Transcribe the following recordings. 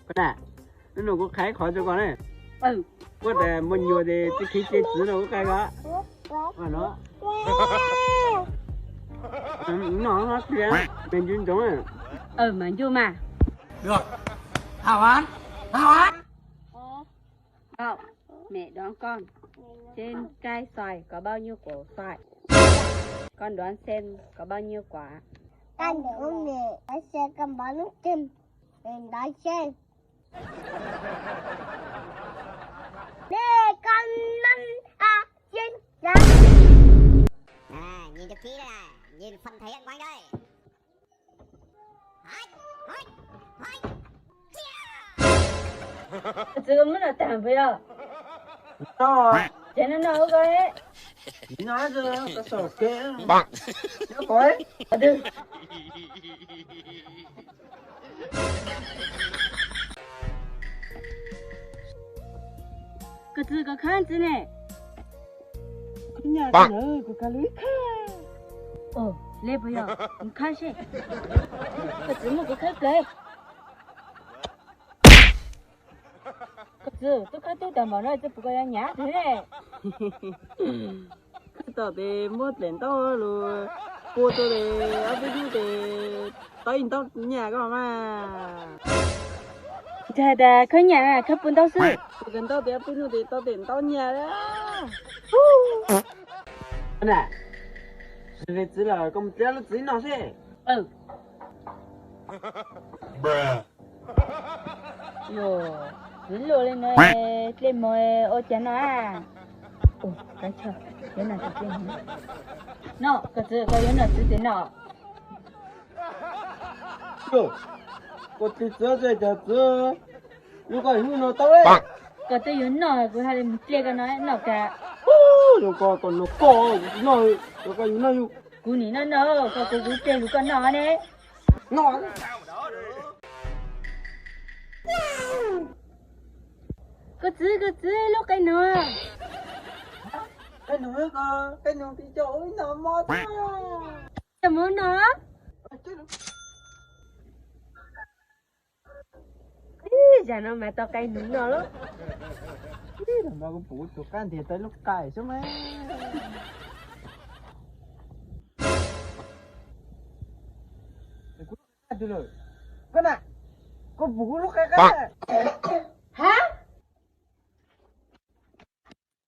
con này nó có khai khó cho con này Ừ. có thể một nhiều thì cái khí chế nó có cái đó mà nó nó kia mình chuyên giống này Ừ mà vô mà. được hào án hào án Không, mẹ đoán con. Trên cây xoài có bao nhiêu quả xoài? Con đoán xem có bao nhiêu quả? Con đừng mẹ ở xe con bắn nước tim mình đói xem nè con năm trên giá nhìn cho kỹ đây này, nhìn phần thể hiện của anh đây. 지금 문을 안 보여. rồi 쟤는 나오게. nói cho nó sổ kế nó có ấy 어디? 그 지가 간지네. cái nhà cái nữa của cả lưới lấy 보여. 카시. 그 지금 그 칼게. 그 똑같은 데 말아 저 뭐가 냐 그래. tao thì mua tiền tao rồi cô tôi thì ở bên kia thì tới tao nhà các mà 자다 그냥 그뿐 더스. gần tao thì ở bên kia thì tao tiền tao nhà đó này cái chỉ là công ty nó chỉ nó sẽ Ừ. Yo, 일로 lên lên 뭐에 어쩌나. 오, 그렇죠. 연락 주지. 너, 그치, 그 연락 주지 너. rồi cô thì sửa rồi giờ sửa lúc có hưu nó tao đấy 그때 연락 그 하는 문제가 나 cả. lúc có còn nó có nó lúc có hưu nó hưu 군이 너, 그 문제 누가 너네? nó 그치, lúc cái nó. cái nữa cơ cái nữa thì chỗ nó mót Sao muốn nó? Giờ nó mà tao cây nướng nó lắm. thằng ba cũng phụ chuột can thì tới lúc cài xuống ấy từ rồi con này con phụ lúc cái hả?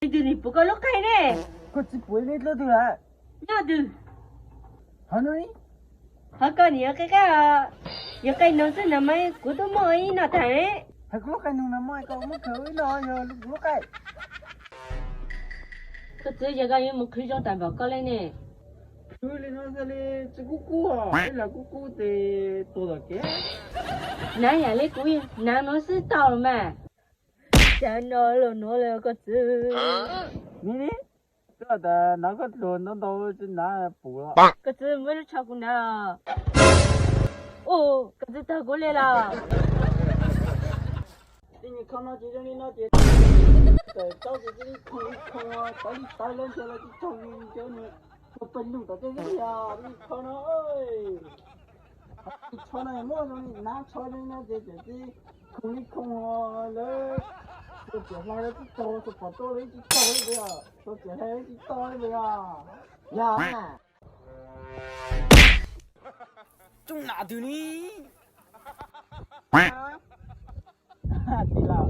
이들이 뭐가 lokai네? con chỉ phụ lên rồi từ là 나도. hả nói 아까 여기 너스 남아의 구도 뭐이 나타네? thằng lúc cái nung nằm ngoài con mất khởi nó giờ lúc cái 그치 제가 이뭐 그정 다 먹을래네. khởi lên nó ra lên chỉ cú à đây là cú thì tôi là cái 나야 내 구이 나 너스 따로마. 자 너를 그치. nè cái là nó có đồ nó đâu chứ nó phụ rồi 그치 물을 차구나. 오 그치 다 골래라. thì như không nó chỉ cho nên nó chỉ tại tao chỉ không tao đi tao lên cho nó chỉ không cho nó một phần đủ tao cái gì à đi không nó ơi cho này mua rồi nó cho nên nó chỉ không đi không lấy tôi chỉ là nó chỉ to tôi phải tôi lấy chỉ to đấy bây giờ tôi chỉ lấy chỉ to đấy bây giờ à chúng nào từ ní thì là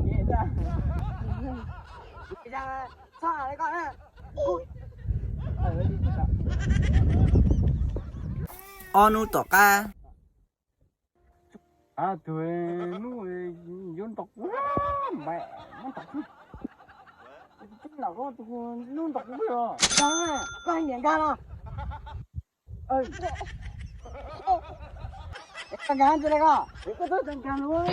nghe ra sao đấy con ạ onu tỏ ca tuổi nuôi dân tộc mẹ nó tộc chính là có dân tộc bây giờ có anh nhận ra không ơi thằng gái chưa đây có tôi thằng gái luôn